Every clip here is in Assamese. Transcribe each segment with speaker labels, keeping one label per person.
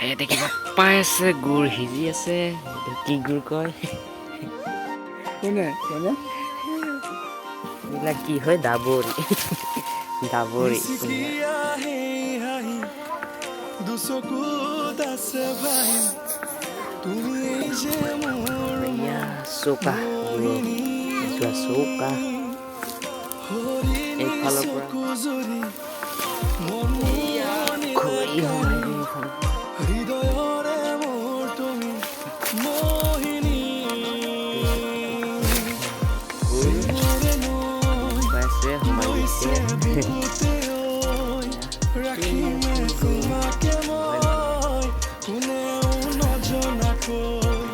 Speaker 1: ইয়াতে কিবা পাই আছে গুড় সিজি আছে কি গুড় কয়
Speaker 2: কোনে
Speaker 1: এইবিলাক কি হয় দাবৰি দাবৰি এয়া চৌকা যোৱা চৌকা এইফালৰ পৰা ঘূৰি সোমাই গৈ
Speaker 3: হৃদয়ৰে মোৰ তুমি মোহিনী
Speaker 1: পাইছে সোমাই গৈছে
Speaker 3: ৰাখিমে তোমাকে মই কোনেও নজনাকৈ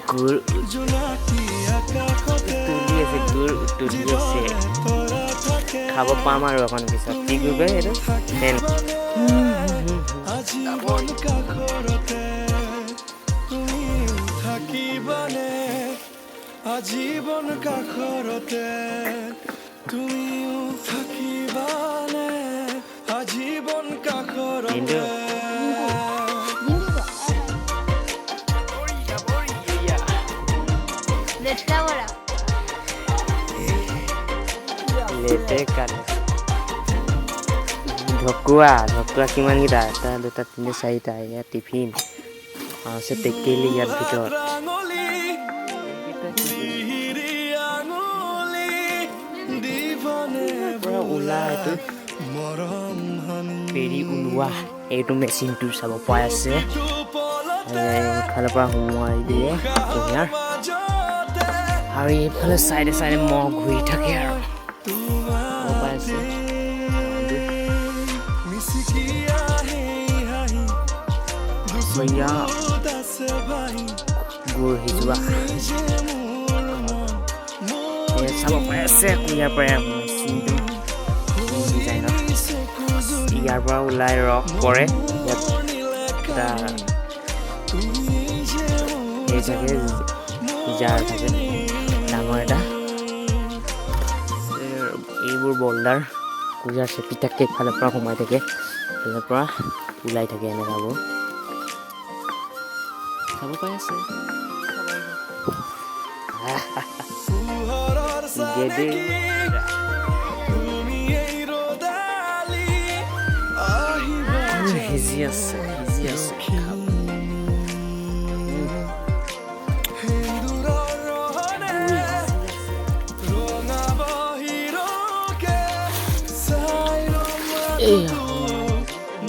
Speaker 1: গুড়
Speaker 3: জোনাকী আকাশতে
Speaker 1: তুলি আছে গুড় তুলি আছে
Speaker 3: তৰা থাকে
Speaker 1: খাব পাম আৰু অকণ পিছত কি গুড় কয় এইটো
Speaker 3: আজীৱন কাষৰতে তুমিও থাকিবানে আজীৱন কাষৰতে তুমিও থাকিবানে আজীৱন কাষৰতে
Speaker 1: লেতে কাটে ঢকুৱা কিমানকেইটা এটা দুটা তিনি চাৰিটা ইয়াত টিফিন আছে টেকেলি ইয়াৰ ভিতৰত পৰা ওলাই এইটো পেৰি ওলোৱা এইটো মেচিনটো চাব পাই আছে এইফালৰ পৰা সোমোৱাই দিয়ে কুঁহিয়াৰ আৰু এইফালে চাইডে চাইডে মহ ঘূৰি থাকে আৰু পাই আছে গুড় সিজোৱা চাব পাই আছে কুঁহিয়াৰ পৰা মেচিনটো ডিজাইনত ইয়াৰ পৰা ওলাই ৰস পৰে ইয়াত এটা এই থাকে জাৰ থাকে ডাঙৰ এটা এইবোৰ বল্ডাৰ কুঁহিয়াৰ চেপি থাকে ইফালৰ পৰা সোমাই থাকে ইফালৰ পৰা ওলাই থাকে এনেকুৱাবোৰ চাব পাই আছে সিজি আছে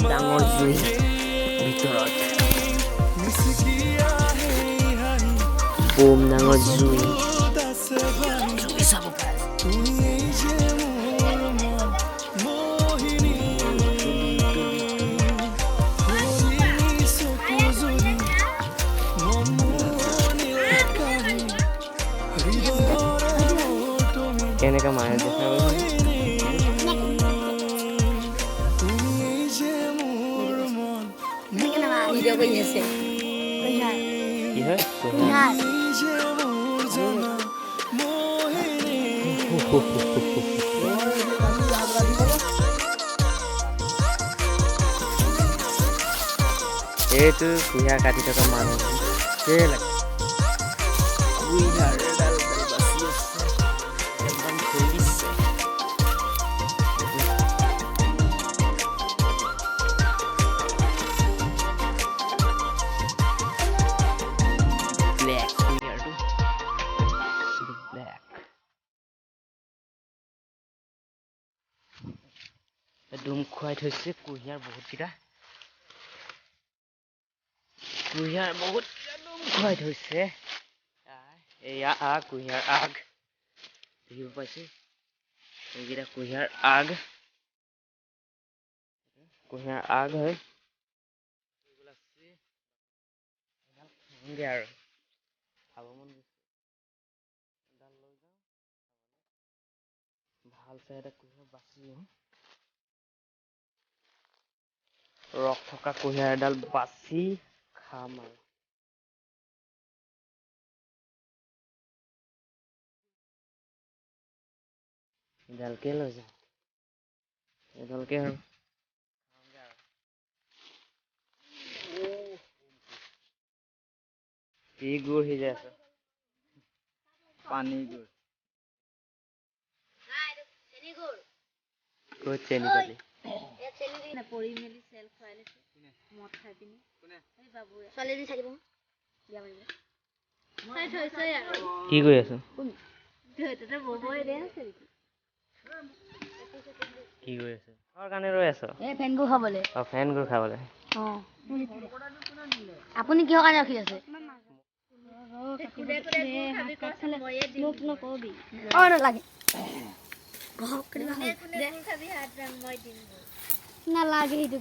Speaker 1: ডাঙৰ জুই ভিতৰত বোম ডাঙৰ জুই চাব পাৰে কেনেকৈ মাৰে দেখা
Speaker 4: ভিডিঅ' কৰি আছে
Speaker 1: কি হয় এইটো কুঁহিয়াৰ কাটি থকা মানুহ কুঁহিয়াৰ এডাল বাচি আছে একদম ফুলিছে ব্লেক কুঁহিয়াৰটো ব্লেক ডুম খুৱাই থৈছে কুঁহিয়াৰ বহুতকেইটা ডুম খুৱাই থৈছে এয়া আগ কুঁহিয়াৰ আগ দেখিব পাইছে এইকেইটা কুঁহিয়াৰ আগ হয় আৰু খাব মন গৈছে এডাল লৈ যাওঁ ভাল চাই এটা কুঁহিয়াৰ বাচি লওঁ ৰস থকা কুঁহিয়াৰ এডাল বাচি খাম আৰু এডালকে লৈ যাওঁ এডালকে আৰু কি গুড় সিজাই আছ
Speaker 2: পানী গুড়
Speaker 1: ক'ত চেনি পালি
Speaker 4: পৰি মেলি চেল খুৱাই লৈছে মদ খাই পিনি এই বাবুৱে ছোৱালীজনী থাকিব বিয়া মাৰিব চাই থৈছে আৰু
Speaker 1: কি কৰি আছ
Speaker 4: তাতে ববই দে আছে নেকি
Speaker 1: কি কৰি আছ কাৰ কাৰণে ৰৈ আছ
Speaker 4: এই ফেনবোৰ খাবলৈ
Speaker 1: ফেন গুড় খাবলৈ
Speaker 4: আপুনি কিহৰ কাৰণে ৰখি আছে নালাগে নালাগে সেইটো